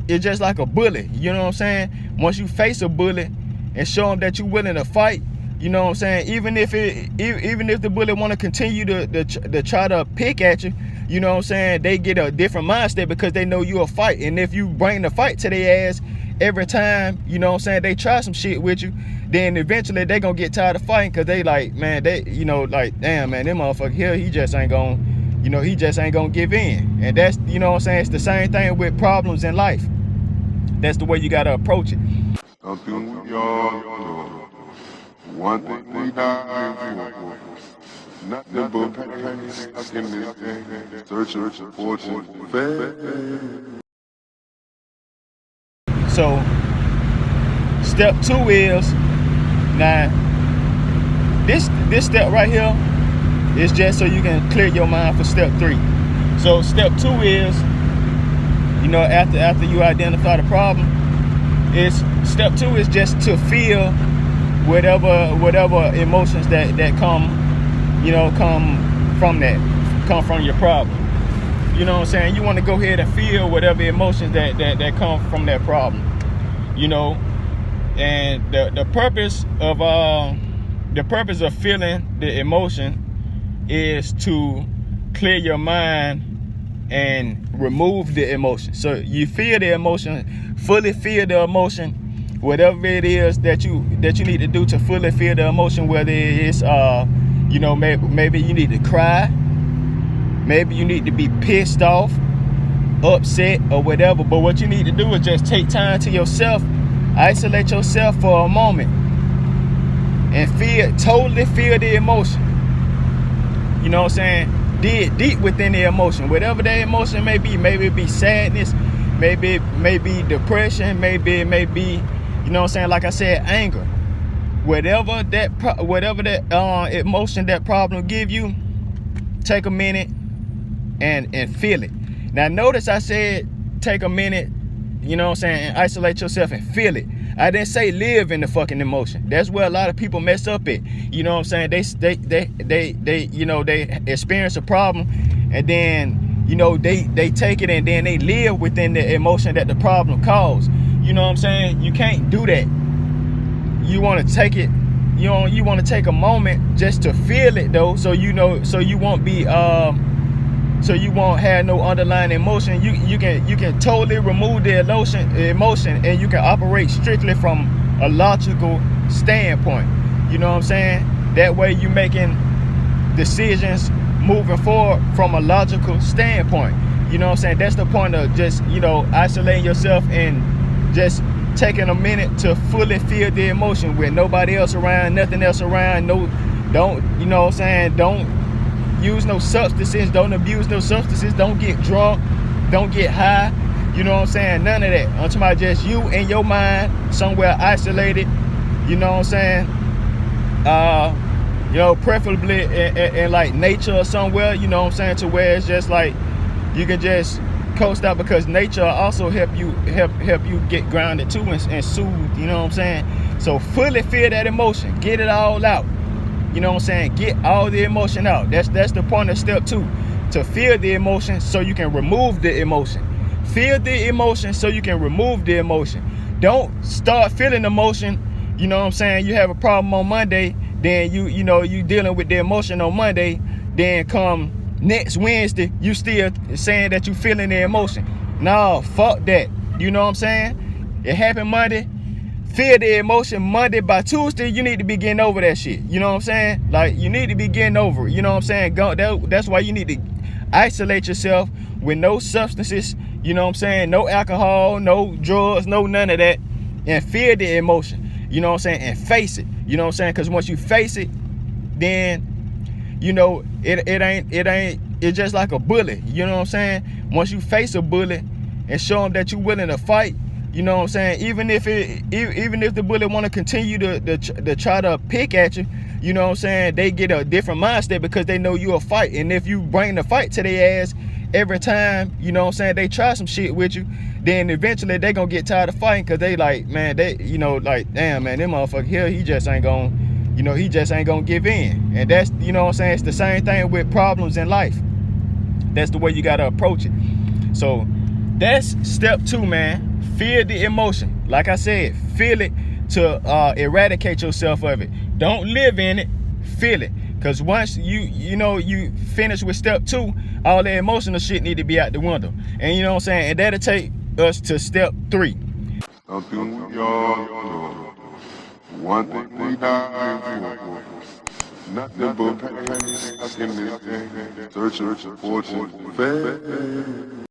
It's just like a bully, you know what I'm saying? Once you face a bully and show them that you're willing to fight, you know what I'm saying? Even if the bully want to continue to try to pick at you, you know what I'm saying? They get a different mindset because they know you'll fight. And if you bring the fight to their ass every time, you know what I'm saying, they try some shit with you, then eventually they gonna get tired of fighting because they like, man, they, you know, like, damn, man, them motherfucker here, he just ain't gonna, you know, he just ain't gonna give in. And that's, you know what I'm saying, it's the same thing with problems in life. That's the way you gotta approach it. Something we all do. One thing we not for. Nothing but pain, stuck in this thing. Searching for fortune. So step 2 is, now this step right here is just so you can clear your mind for step 3. So step 2 is, you know, after you identify the problem, is step 2 is just to feel whatever emotions that come, you know, come from your problem. You know what I'm saying? You want to go ahead and feel whatever emotions that come from that problem. You know, and the purpose of feeling the emotion is to clear your mind and remove the emotion. So you feel the emotion, fully feel the emotion, whatever it is that you need to do to fully feel the emotion, whether it's you know, maybe you need to cry, maybe you need to be pissed off, upset, or whatever. But what you need to do is just take time to yourself, isolate yourself for a moment, and totally feel the emotion. You know what I'm saying? Dig deep within the emotion, whatever that emotion may be. Maybe it be sadness, maybe depression, maybe it may be, you know what I'm saying, like I said, anger. Whatever that emotion, that problem give you, take a minute and feel it. Now notice I said take a minute, you know what I'm saying, and isolate yourself and feel it. I didn't say live in the fucking emotion. That's where a lot of people mess up at. You know what I'm saying? They you know, they experience a problem, and then, you know, they take it and then they live within the emotion that the problem caused. You know what I'm saying? You can't do that. You want to take it, you know, you want to take a moment just to feel it though, so you know, so you won't be so you won't have no underlying emotion. You can totally remove the emotion, and you can operate strictly from a logical standpoint. You know what I'm saying? That way you making decisions moving forward from a logical standpoint. You know what I'm saying? That's the point of just, you know, isolating yourself and just taking a minute to fully feel the emotion with nobody else around, nothing else around. Don't, you know what I'm saying? Don't use no substances, don't abuse no substances, don't get drunk, don't get high, you know what I'm saying? None of that. I'm talking about just you and your mind somewhere isolated, you know what I'm saying? You know, preferably in like nature or somewhere, you know what I'm saying, to where it's just like you can just coast out, because nature also help you get grounded too and soothe, you know what I'm saying? So fully feel that emotion, get it all out. You know what I'm saying? Get all the emotion out. That's the point of step 2. To feel the emotion so you can remove the emotion. Feel the emotion so you can remove the emotion. Don't start feeling emotion, you know what I'm saying? You have a problem on Monday, then you know, you dealing with the emotion on Monday, then come next Wednesday, you still saying that you feeling the emotion. No, fuck that. You know what I'm saying? It happened Monday. Feel the emotion Monday. By Tuesday, you need to be getting over that shit. You know what I'm saying? Like, you need to be getting over it. You know what I'm saying? That's why you need to isolate yourself with no substances. You know what I'm saying? No alcohol, no drugs, no none of that. And feel the emotion. You know what I'm saying? And face it. You know what I'm saying? Because once you face it, then, you know, it's just like a bully. You know what I'm saying? Once you face a bully and show them that you're willing to fight, you know what I'm saying? Even if the bully want to continue to try to pick at you, you know what I'm saying, they get a different mindset because they know you'll fight. And if you bring the fight to their ass every time, you know what I'm saying, they try some shit with you, then eventually they gonna get tired of fighting, because they like, man, they, you know, like, damn, man, this motherfucker here, he just ain't gonna, you know, he just ain't gonna give in. And that's, you know what I'm saying, it's the same thing with problems in life. That's the way you gotta approach it. So That's step 2, man. Feel the emotion. Like I said, feel it to eradicate yourself of it. Don't live in it, feel it. Because once you finish with step 2, all the emotional shit need to be out the window. And you know what I'm saying? And that'll take us to step 3. Something we all do. One thing we die for. Nothing but pain in this thing. Searching for fortune.